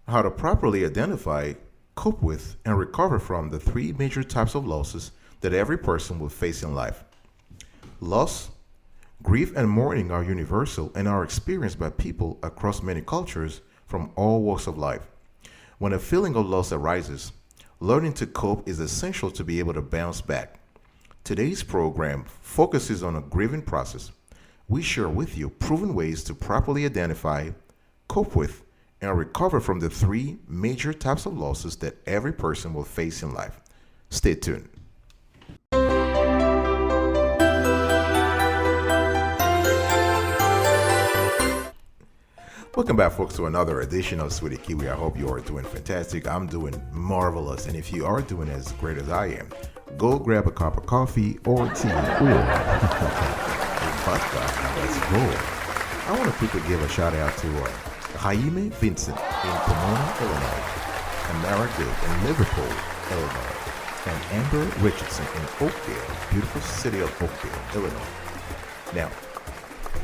how to properly identify, cope with, and recover from the three major types of losses that every person will face in life. Loss, grief, and mourning are universal and are experienced by people across many cultures from all walks of life. When a feeling of loss arises, learning to cope is essential to be able to bounce back. Today's program focuses on a grieving process. We share with you proven ways to properly identify, cope with, and recover from the three major types of losses that every person will face in life. Stay tuned. Welcome back, folks, to another edition of Sweetie Kiwi. I hope you are doing fantastic. I'm doing marvelous. And if you are doing as great as I am, go grab a cup of coffee or tea or vodka. Let's go. I want to quickly give a shout out to Jaime Vincent in Pomona, Illinois, Amara Good in Liverpool, Illinois, and Amber Richardson in Oakdale, beautiful city of Oakdale, Illinois. Now,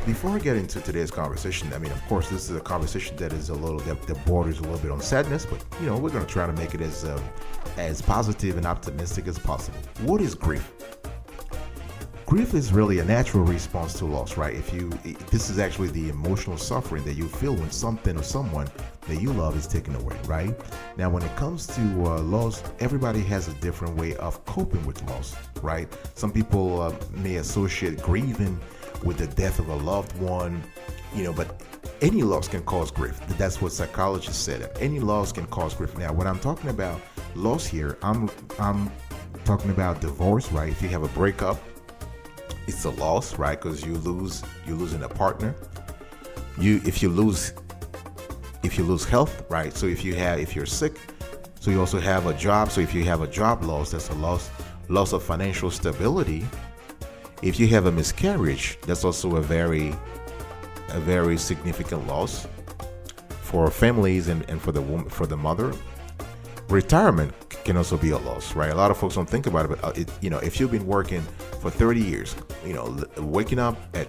before I get into today's conversation, I mean, of course, this is a conversation that is that borders a little bit on sadness, but we're going to try to make it as positive and optimistic as possible. What is grief? Grief is really a natural response to loss, right? This is actually the emotional suffering that you feel when something or someone that you love is taken away, right? Now, when it comes to loss, everybody has a different way of coping with loss, right? Some people may associate grieving with the death of a loved one, but any loss can cause grief. That's what psychologists said. Any loss can cause grief. Now, when I'm talking about loss here, I'm talking about divorce, right? If you have a breakup, it's a loss, right? Because you're losing a partner. If you lose health, right? So if you're sick, so you also have a job. So if you have a job loss, that's a loss of financial stability. If you have a miscarriage, that's also a very significant loss for families and for the mother. Retirement can also be a loss, right? A lot of folks don't think about it, but if you've been working for 30 years, waking up at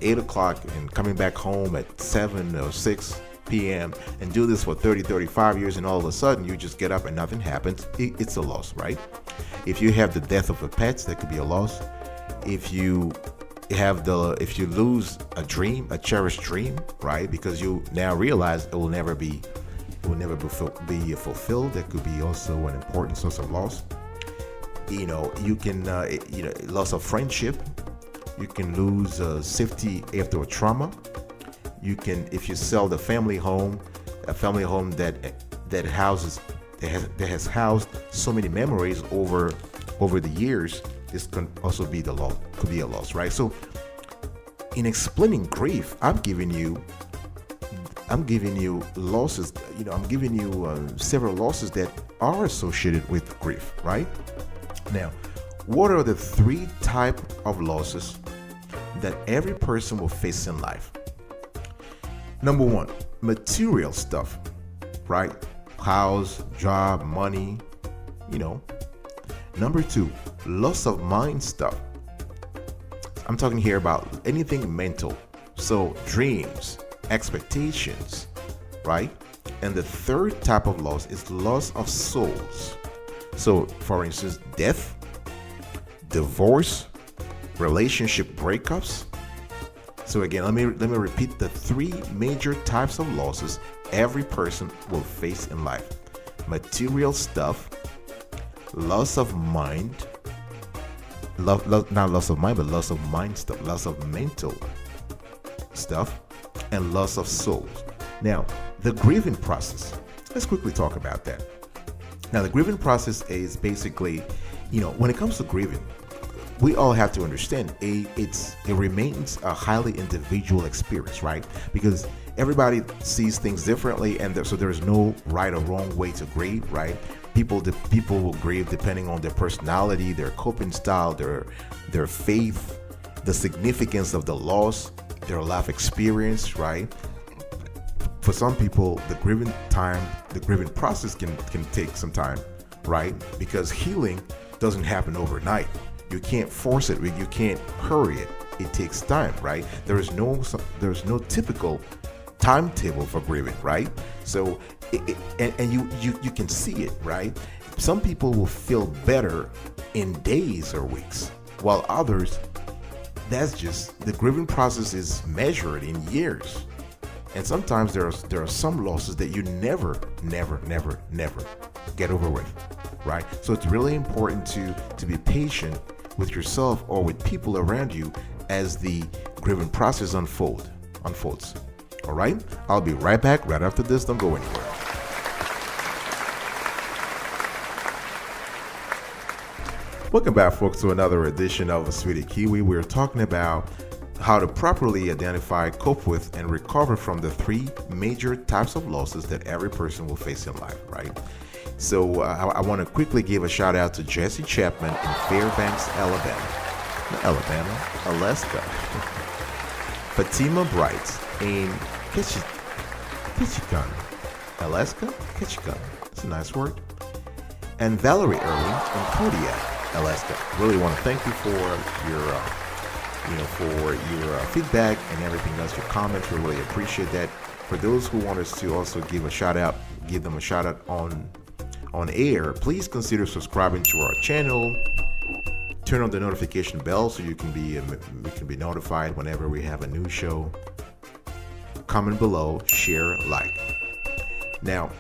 8 o'clock and coming back home at 7 or 6 p.m. and do this for 35 years, and all of a sudden you just get up and nothing happens, it's a loss, right? If you have the death of a pet, that could be a loss. If you lose a dream, a cherished dream, right? Because you now realize it will never be fulfilled. That could be also an important source of loss. You can loss of friendship. You can lose safety after a trauma. You can, if you sell a family home that has housed so many memories over the years. This can also be could be a loss, right? So, in explaining grief, I'm giving you losses. I'm giving you several losses that are associated with grief, right? Now, what are the three types of losses that every person will face in life? Number one, material stuff, right? House, job, money, Number two, loss of mind stuff. I'm talking here about anything mental. So dreams, expectations, right? And the third type of loss is loss of souls. So for instance, death, divorce, relationship breakups. So again, let me repeat the three major types of losses every person will face in life. Material stuff, loss of mind, not loss of mind, but loss of mind stuff, loss of mental stuff, and loss of souls. Now, the grieving process. Let's quickly talk about that. Now, the grieving process is basically, when it comes to grieving, we all have to understand it remains a highly individual experience, right? Because everybody sees things differently, and so there is no right or wrong way to grieve, right? People will grieve depending on their personality, their coping style, their faith, the significance of the loss, their life experience, right? For some people, the grieving process can take some time, right? Because healing doesn't happen overnight. You can't force it. You can't hurry it. It takes time, right? There's no typical timetable for grieving, right? So, and you can see it, right? Some people will feel better in days or weeks, while others, that's just the grieving process is measured in years. And sometimes there are some losses that you never get over with, right? So it's really important to be patient with yourself or with people around you as the grieving process unfolds. All right? I'll be right back right after this. Don't go anywhere. Welcome back, folks, to another edition of Sweetie Kiwi. We're talking about how to properly identify, cope with, and recover from the three major types of losses that every person will face in life, right? So I want to quickly give a shout out to Jesse Chapman in Fairbanks, Alaska. Fatima Bright in Ketchikan, Alaska. Ketchikan, that's a nice word. And Valerie Early in Kodiak, Alaska. Really want to thank you for your feedback and everything else, your comments. We really appreciate that. For those who want us to also give them a shout out on air, please consider subscribing to our channel. Turn on the notification bell so you can be notified whenever we have a new show. Comment below, share, like. Now,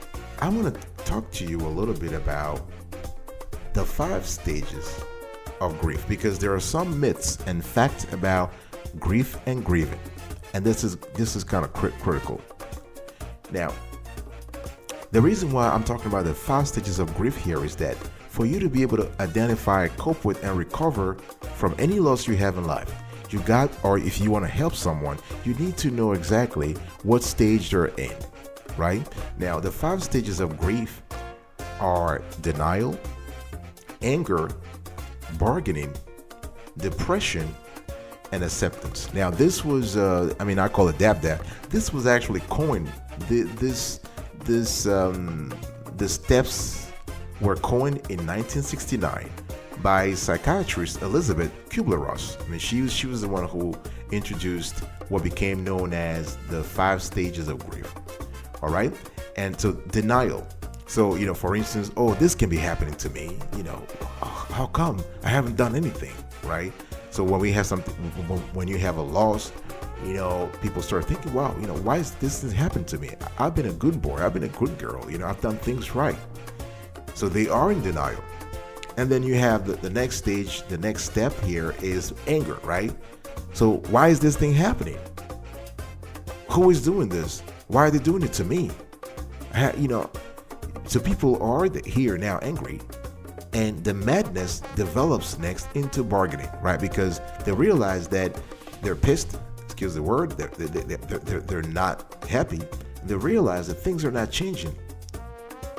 I want to talk to you a little bit about the 5 stages of grief, because there are some myths and facts about grief and grieving, and this is kind of critical. Now, the reason why I'm talking about the 5 stages of grief here is that for you to be able to identify, cope with, and recover from any loss you have in life, or if you want to help someone, you need to know exactly what stage they're in, right? Now, the 5 stages of grief are denial, anger, bargaining, depression, and acceptance. Now, this was, I call it dab. This was actually coined. The steps were coined in 1969 by psychiatrist Elizabeth Kubler-Ross. She was the one who introduced what became known as the 5 stages of grief. All right, and so denial. So, for instance, this can be happening to me. How come I haven't done anything, right? So when we have something, when you have a loss, people start thinking, wow, why is this happened to me? I've been a good boy. I've been a good girl. I've done things right. So they are in denial. And then you have the next stage, the next step here is anger, right? So why is this thing happening? Who is doing this? Why are they doing it to me? So people are here now angry, and the madness develops next into bargaining, right? Because they realize that they're pissed, excuse the word, they're not happy. They realize that things are not changing,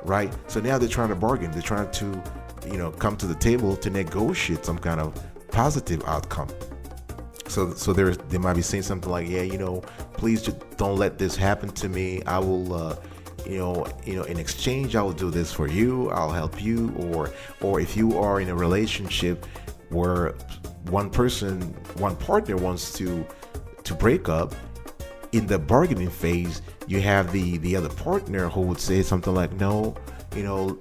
right? So now they're trying to bargain. They're trying to, come to the table to negotiate some kind of positive outcome. So they might be saying something like, please just don't let this happen to me. I will, in exchange, I will do this for you. I'll help you. Or if you are in a relationship where one partner wants to break up, in the bargaining phase, you have the other partner who would say something like, no,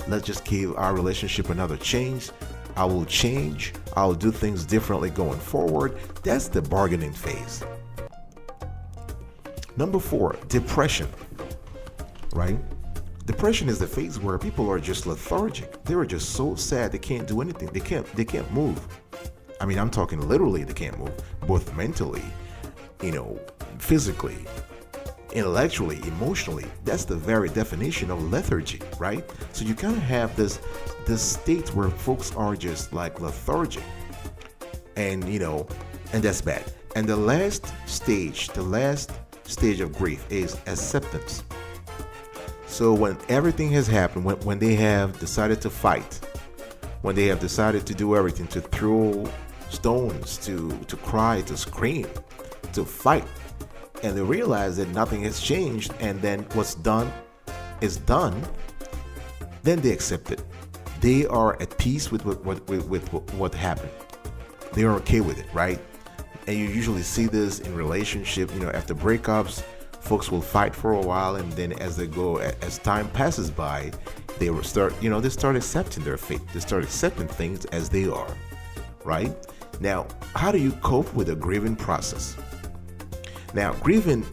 let's just give our relationship another chance. I will change. I'll do things differently going forward. That's the bargaining phase. Number 4, depression, right? Depression is the phase where people are just lethargic. They are just so sad they can't do anything. They can't move. I'm talking literally they can't move, both mentally, physically, intellectually, emotionally. That's the very definition of lethargy, right? So you kind of have this state where folks are just like lethargic, and that's bad. And the last stage of grief is acceptance. So when everything has happened, when they have decided to fight, when they have decided to do everything, to throw stones, to cry, to scream, to fight, and they realize that nothing has changed, and then what's done is done, then they accept it. They are at peace with what happened. They are okay with it, right? And you usually see this in relationship, after breakups, folks will fight for a while, and then as time passes by, they will they start accepting their fate. They start accepting things as they are, right? Now, how do you cope with the grieving process? Now, grieving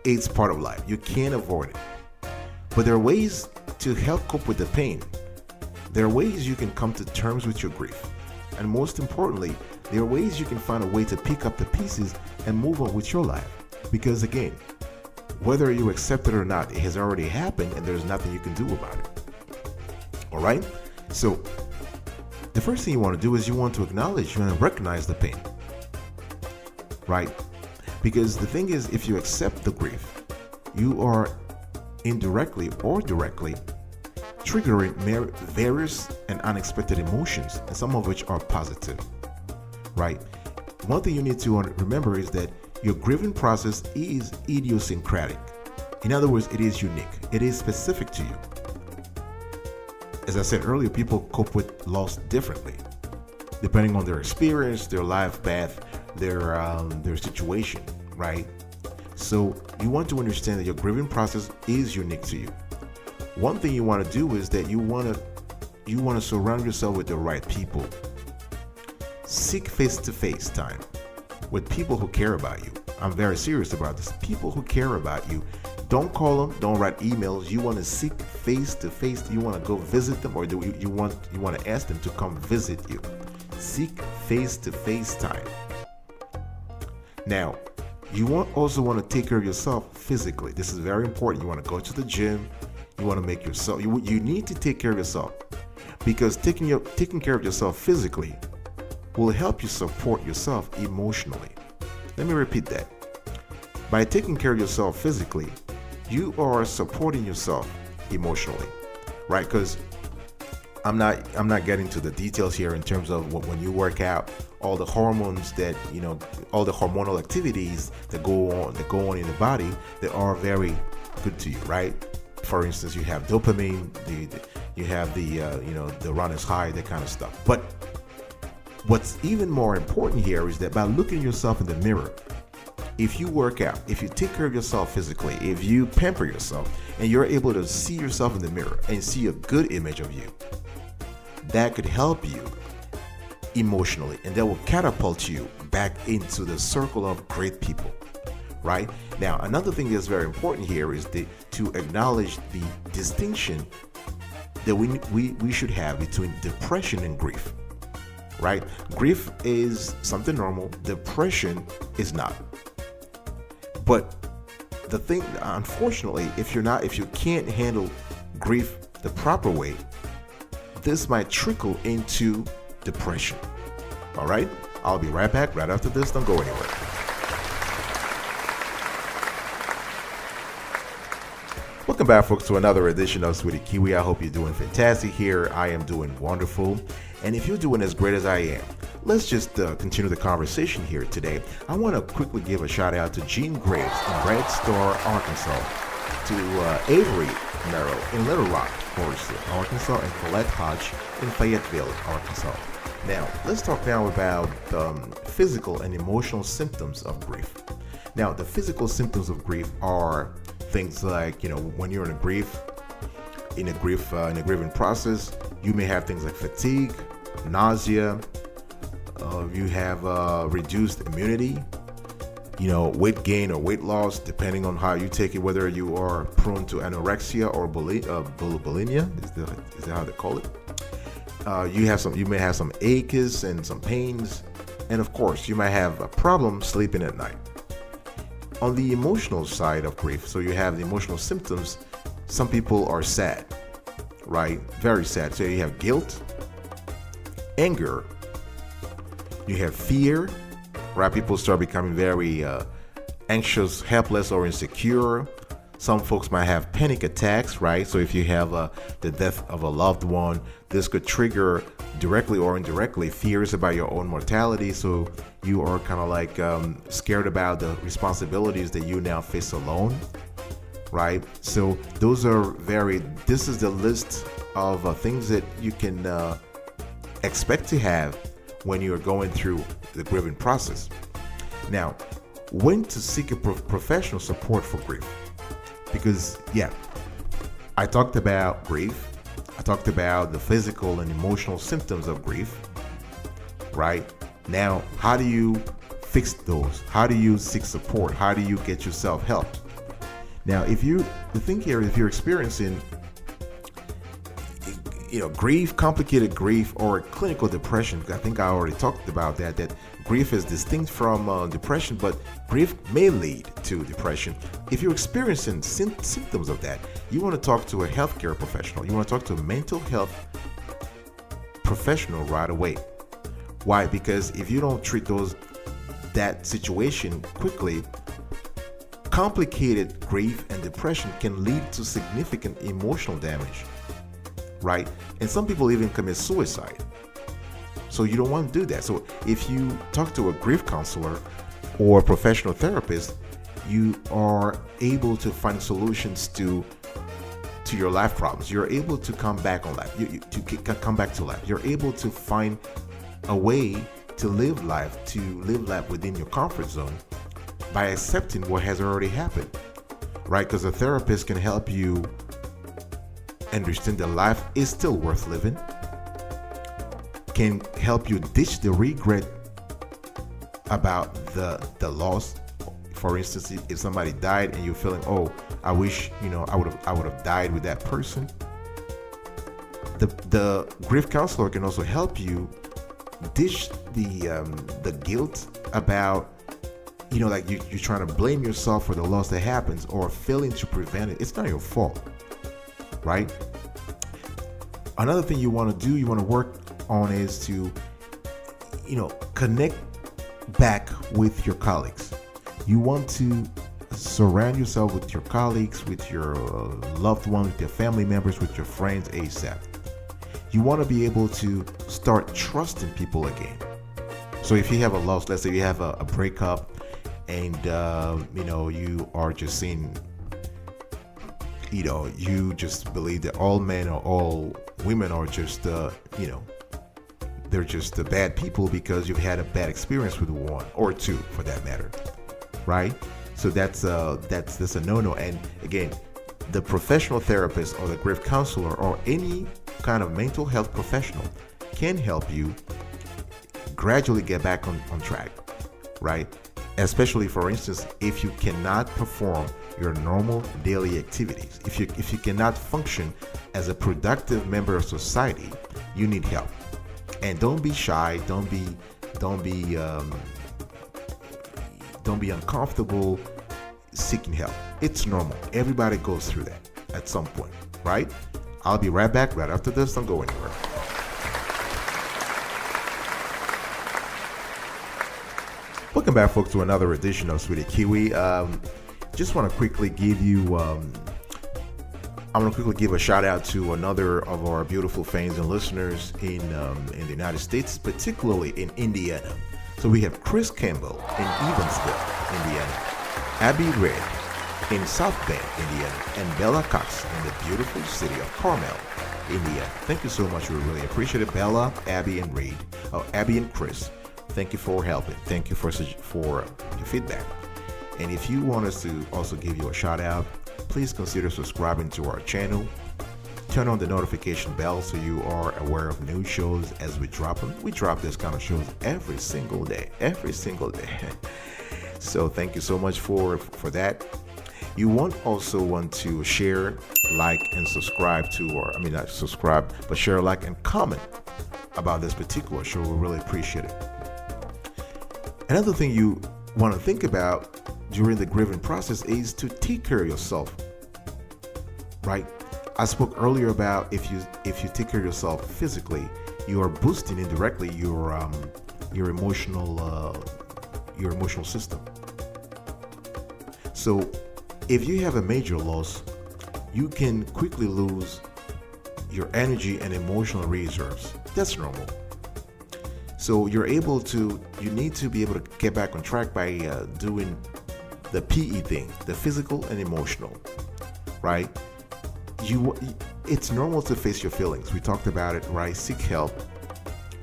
is part of life. You can't avoid it. But there are ways to help cope with the pain. There are ways you can come to terms with your grief. And most importantly, there are ways you can find a way to pick up the pieces and move on with your life. Because again, whether you accept it or not, it has already happened and there's nothing you can do about it. All right? So the first thing you want to do is you want to acknowledge, you want to recognize the pain. Right? Because the thing is, if you accept the grief, you are indirectly or directly triggering various and unexpected emotions, and some of which are positive. Right? One thing you need to remember is that your grieving process is idiosyncratic. In other words, it is unique. It is specific to you. As I said earlier, people cope with loss differently, depending on their experience, their life path, their situation, right? So you want to understand that your grieving process is unique to you. One thing you want to do is that you want to surround yourself with the right people. Seek face-to-face time with people who care about you. I'm very serious about this. People who care about you. Don't call them. Don't write emails. You want to seek face-to-face. You want to go visit them, or you want to ask them to come visit you. Seek face-to-face time. Now, you also want to take care of yourself physically. This is very important. You want to go to the gym. You want to make yourself. You need to take care of yourself, because taking care of yourself physically will help you support yourself emotionally. Let me repeat that. By taking care of yourself physically, you are supporting yourself emotionally, right? Because I'm not getting to the details here in terms of when you work out, all the hormones that all the hormonal activities that go on in the body that are very good to you, right? For instance, you have dopamine, you have the runner's high, that kind of stuff. But what's even more important here is that by looking at yourself in the mirror, if you work out, if you take care of yourself physically, if you pamper yourself, and you're able to see yourself in the mirror and see a good image of you, that could help you emotionally, and that will catapult you back into the circle of great people, right? Now, another thing that's very important here is to acknowledge the distinction that we should have between depression and grief, right? Grief is something normal. Depression is not. But the thing, unfortunately, if you can't handle grief the proper way, this might trickle into depression. All right? I'll be right back right after this. Don't go anywhere. Welcome back, folks, to another edition of Sweetie Kiwi. I hope you're doing fantastic here. I am doing wonderful. And if you're doing as great as I am, let's just continue the conversation here today. I want to quickly give a shout out to Gene Graves in Red Star, Arkansas, to Avery Merrill in Little Rock, Arkansas, and Colette Hodge in Fayetteville, Arkansas. Now, let's talk now about physical and emotional symptoms of grief. Now, the physical symptoms of grief are things like, when you're in a grieving process, you may have things like fatigue, nausea, you have reduced immunity, weight gain or weight loss, depending on how you take it, whether you are prone to anorexia or bulimia, is that how they call it? You may have some aches and some pains, and of course, you might have a problem sleeping at night. On the emotional side of grief, so you have the emotional symptoms. Some people are sad, right? Very sad. So you have guilt, anger, you have fear, right? People start becoming very anxious, helpless, or insecure. Some folks might have panic attacks, right? So if you have the death of a loved one, this could trigger directly or indirectly fears about your own mortality. So you are kind of like scared about the responsibilities that you now face alone, right? So this is the list of things that you can expect to have when you're going through the grieving process. Now, when to seek a professional support for grief. Because, yeah, I talked about grief. I talked about the physical and emotional symptoms of grief, right? Now, how do you fix those? How do you seek support? How do you get yourself helped? Now, the thing here, if you're experiencing, grief, complicated grief, or clinical depression, I think I already talked about that grief is distinct from depression, but grief may lead to depression. If you're experiencing symptoms of that, you want to talk to a healthcare professional. You want to talk to a mental health professional right away. Why? Because if you don't treat that situation quickly, complicated grief and depression can lead to significant emotional damage, right? And some people even commit suicide. So you don't want to do that. So if you talk to a grief counselor or a professional therapist, you are able to find solutions to your life problems. You're able to come back on life. Come back to life. You're able to find a way to live life within your comfort zone by accepting what has already happened, right? Because a therapist can help you understand that life is still worth living, can help you ditch the regret about the loss. For instance, if somebody died and you're feeling, oh, I wish I would have died with that person, the grief counselor can also help you ditch the guilt about like you're trying to blame yourself for the loss that happens or failing to prevent it. It's not your fault, right? Another thing you want to do, you want to work on, is to connect back with your colleagues. You want to surround yourself with your colleagues, with your loved ones, with your family members, with your friends ASAP. You want to be able to start trusting people again. So if you have a loss, let's say you have a breakup, and you are just seeing, you just believe that all men or all women are just they're just bad people because you've had a bad experience with one or two, for that matter, right? So that's a no-no. And again, the professional therapist or the grief counselor or any kind of mental health professional can help you gradually get back on track, right? Especially, for instance, if you cannot perform your normal daily activities, if you cannot function as a productive member of society, you need help. And don't be shy. Don't be uncomfortable seeking help. It's normal. Everybody goes through that at some point, right? I'll be right back right after this. Don't go anywhere. Welcome back, folks, to another edition of Sweetie Kiwi. Just want to quickly give you, give a shout out to another of our beautiful fans and listeners in the United States, particularly in Indiana. So we have Chris Campbell in Evansville, Indiana, Abby Red in South Bend, Indiana, and Bella Cox in the beautiful city of Carmel, Indiana. Thank you so much. We really appreciate it. Bella, Abby, and Reed. Abby and Chris. Thank you for helping. Thank you for your feedback. And if you want us to also give you a shout out, please consider subscribing to our channel. Turn on the notification bell so you are aware of new shows as we drop them. We drop this kind of shows every single day. So thank you so much for that. You also want to share, like, and subscribe to, or not subscribe, but share, like, and comment about this particular show. We really appreciate it. Another thing you want to think about during the grieving process is to take care of yourself, right? I spoke earlier about if you take care of yourself physically, you are boosting indirectly your emotional system. So if you have a major loss, you can quickly lose your energy and emotional reserves. That's normal. So you need to be able to get back on track by doing the PE thing, the physical and emotional, right? It's normal to face your feelings. We talked about it, right? Seek help,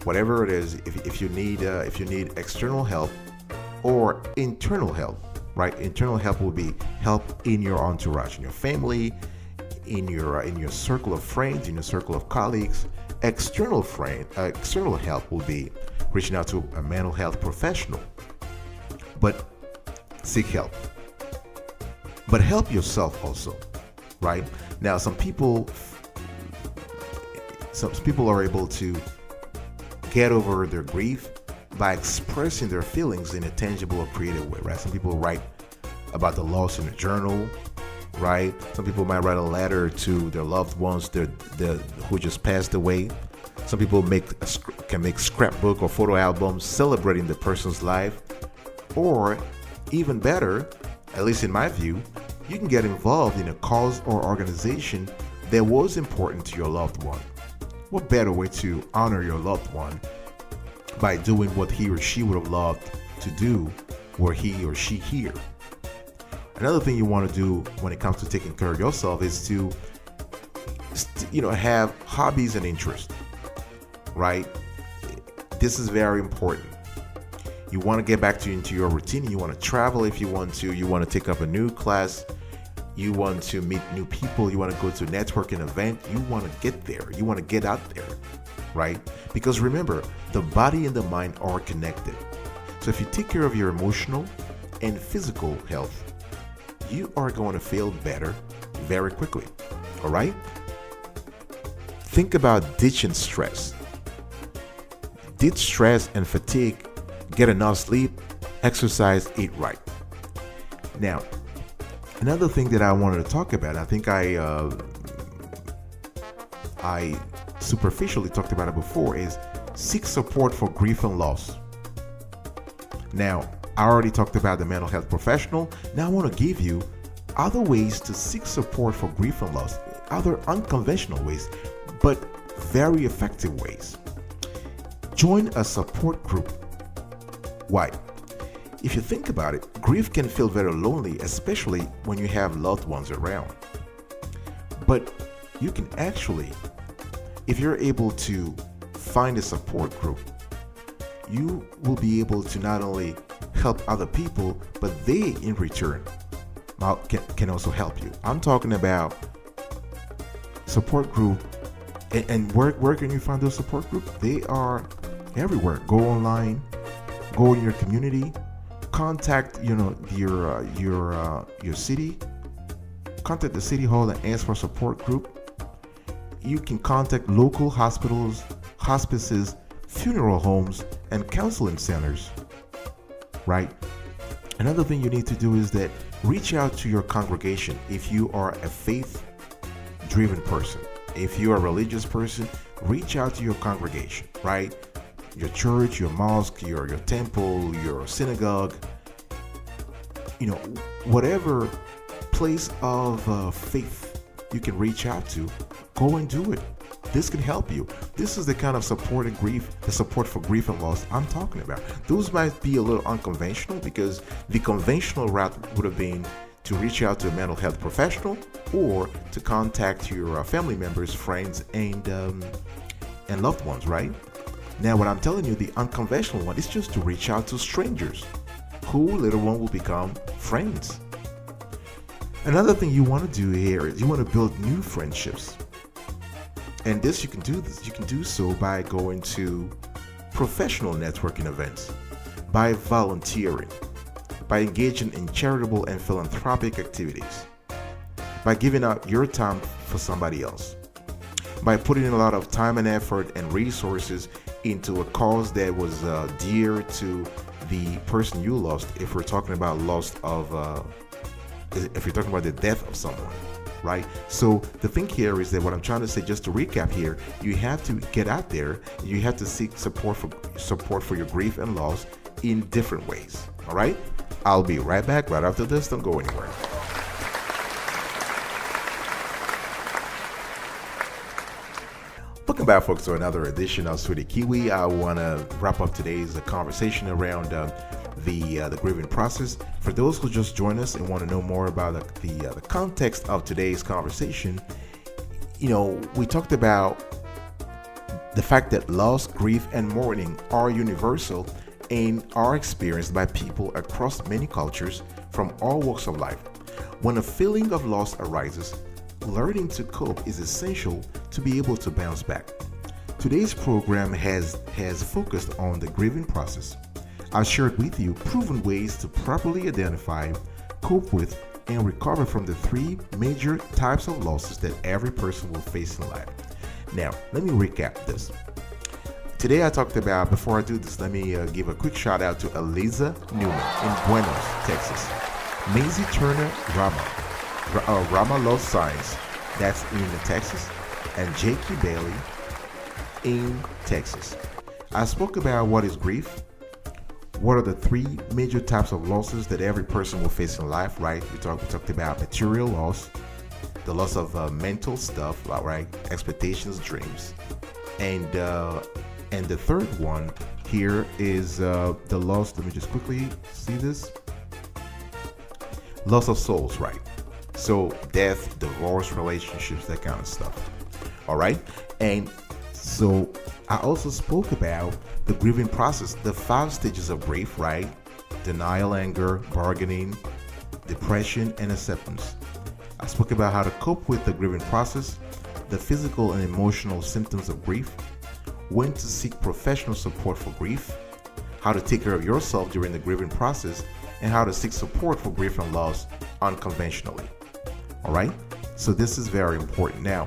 whatever it is. If you need external help, or internal help, right? Internal help will be help in your entourage, in your family, in your circle of friends, in your circle of colleagues. External help will be reaching out to a mental health professional, but seek help. But help yourself also, right? Now, some people are able to get over their grief by expressing their feelings in a tangible or creative way, right? Some people write about the loss in a journal, right? Some people might write a letter to their loved ones who just passed away. Some people can make scrapbook or photo albums celebrating the person's life. Or even better, at least in my view, you can get involved in a cause or organization that was important to your loved one. What better way to honor your loved one by doing what he or she would have loved to do were he or she here? Another thing you want to do when it comes to taking care of yourself is to, have hobbies and interests, right? This is very important. You want to get back into your routine. You want to travel if you want to. You want to take up a new class. You want to meet new people. You want to go to a networking event. You want to get there. You want to get out there, right? Because remember, the body and the mind are connected. So if you take care of your emotional and physical health, you are going to feel better very quickly, all right? Think about ditching stress. Ditch stress and fatigue. Get enough sleep, exercise, eat right. Now, another thing that I wanted to talk about, I think I superficially talked about it before, is seek support for grief and loss. Now, I already talked about the mental health professional. Now I want to give you other ways to seek support for grief and loss, other unconventional ways, but very effective ways. Join a support group. Why? If you think about it, grief can feel very lonely, especially when you have loved ones around. But you can actually, if you're able to find a support group, you will be able to not only help other people, but they in return can also help you. I'm talking about support group, and where can you find those support groups? They are everywhere. Go online, go in your community, contact your city, contact the city hall and ask for a support group. You can contact local hospitals, hospices, funeral homes, and counseling centers, right? Another thing you need to do is that reach out to your congregation. If you are a faith-driven person, if you are a religious person, reach out to your congregation, right? Your church, your mosque, your temple, your synagogue, whatever place of faith you can reach out to, go and do it. This can help you. This is the kind of support and grief, the support for grief and loss I'm talking about. Those might be a little unconventional because the conventional route would have been to reach out to a mental health professional or to contact your family members, friends, and loved ones, right? Now, what I'm telling you, the unconventional one is just to reach out to strangers who later on will become friends. Another thing you want to do here is you want to build new friendships. And you can do so by going to professional networking events, by volunteering, by engaging in charitable and philanthropic activities, by giving out your time for somebody else, by putting in a lot of time and effort and resources into a cause that was dear to the person you lost. If we're talking about if you're talking about the death of someone, right? So the thing here is that what I'm trying to say, just to recap here, you have to get out there. You have to seek support for your grief and loss in different ways. All right? I'll be right back right after this. Don't go anywhere. Welcome back, folks, to another edition of Sweetie Kiwi. I want to wrap up today's conversation around the grieving process. For those who just joined us and want to know more about the context of today's conversation, we talked about the fact that loss, grief, and mourning are universal, and are experienced by people across many cultures from all walks of life. When a feeling of loss arises, learning to cope is essential to be able to bounce back. Today's program has focused on the grieving process. I've shared with you proven ways to properly identify, cope with, and recover from the three major types of losses that every person will face in life. Now, let me recap this. Today I talked about, before I do this, let me give a quick shout out to Eliza Newman in Buenos, Texas. Maisie Turner Rama Love Science, that's in Texas, and Jakey Bailey in Texas. I spoke about what is grief, what are the three major types of losses that every person will face in life, right? We talked about material loss, the loss of mental stuff, right? Expectations, dreams, and the third one here is the loss. Let me just quickly see this. Loss of souls, right? So death, divorce, relationships, that kind of stuff. All right, and so I also spoke about the grieving process, the 5 stages of grief, right? Denial, anger, bargaining, depression, and acceptance. I spoke about how to cope with the grieving process, the physical and emotional symptoms of grief, when to seek professional support for grief, how to take care of yourself during the grieving process, and how to seek support for grief and loss unconventionally. All right? So this is very important. Now,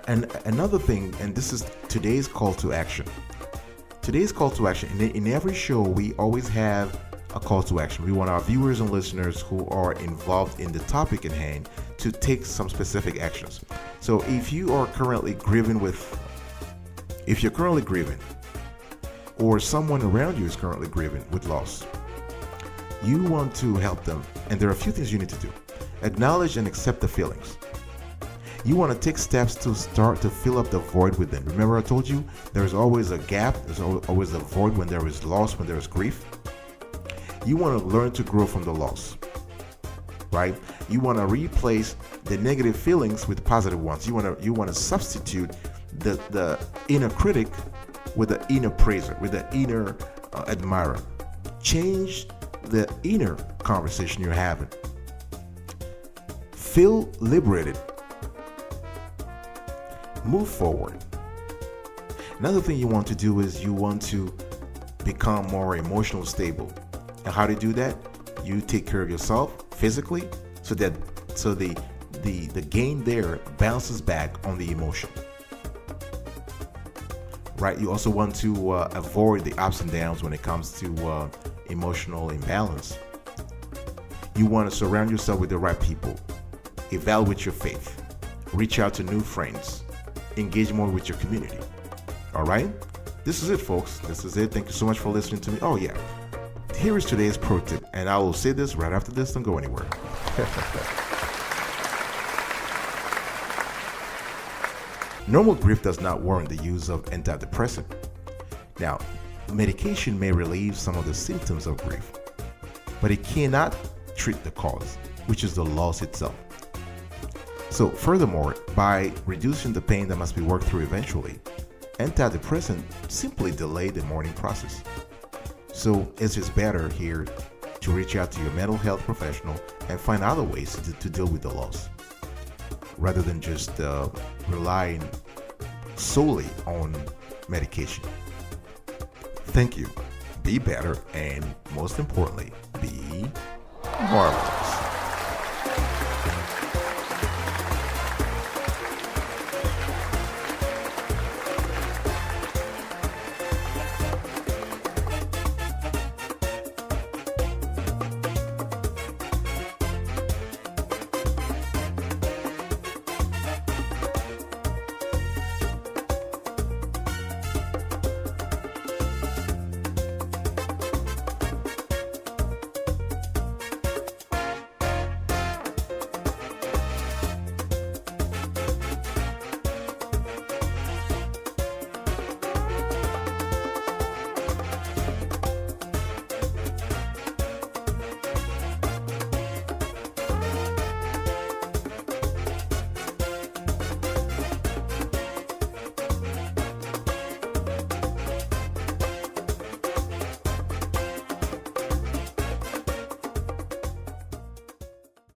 and another thing, and this is today's call to action. Today's call to action, in every show, we always have a call to action. We want our viewers and listeners who are involved in the topic at hand to take some specific actions. So if you are currently grieving or someone around you is currently grieving with loss, you want to help them, and there are a few things you need to do. Acknowledge and accept the feelings. You want to take steps to start to fill up the void within. Remember, I told you there's always a gap, there's always a void when there is loss, when there is grief. You want to learn to grow from the loss, right? You want to replace the negative feelings with positive ones. You want to substitute the inner critic with the inner praiser, with the inner admirer. Change the inner conversation you're having. Feel liberated. Move forward. Another thing you want to do is you want to become more emotionally stable. And how to do that? You take care of yourself physically so the gain there bounces back on the emotion. Right? You also want to avoid the ups and downs when it comes to emotional imbalance. You want to surround yourself with the right people. Evaluate your faith. Reach out to new friends. Engage more with your community. All right? This is it, folks. This is it. Thank you so much for listening to me. Oh, yeah. Here is today's pro tip, and I will say this right after this. Don't go anywhere. Normal grief does not warrant the use of antidepressant. Now, medication may relieve some of the symptoms of grief, but it cannot treat the cause, which is the loss itself. So, furthermore, by reducing the pain that must be worked through eventually, antidepressants simply delay the mourning process. So, it's just better here to reach out to your mental health professional and find other ways to deal with the loss, rather than just relying solely on medication. Thank you. Be better, and most importantly, be marvelous.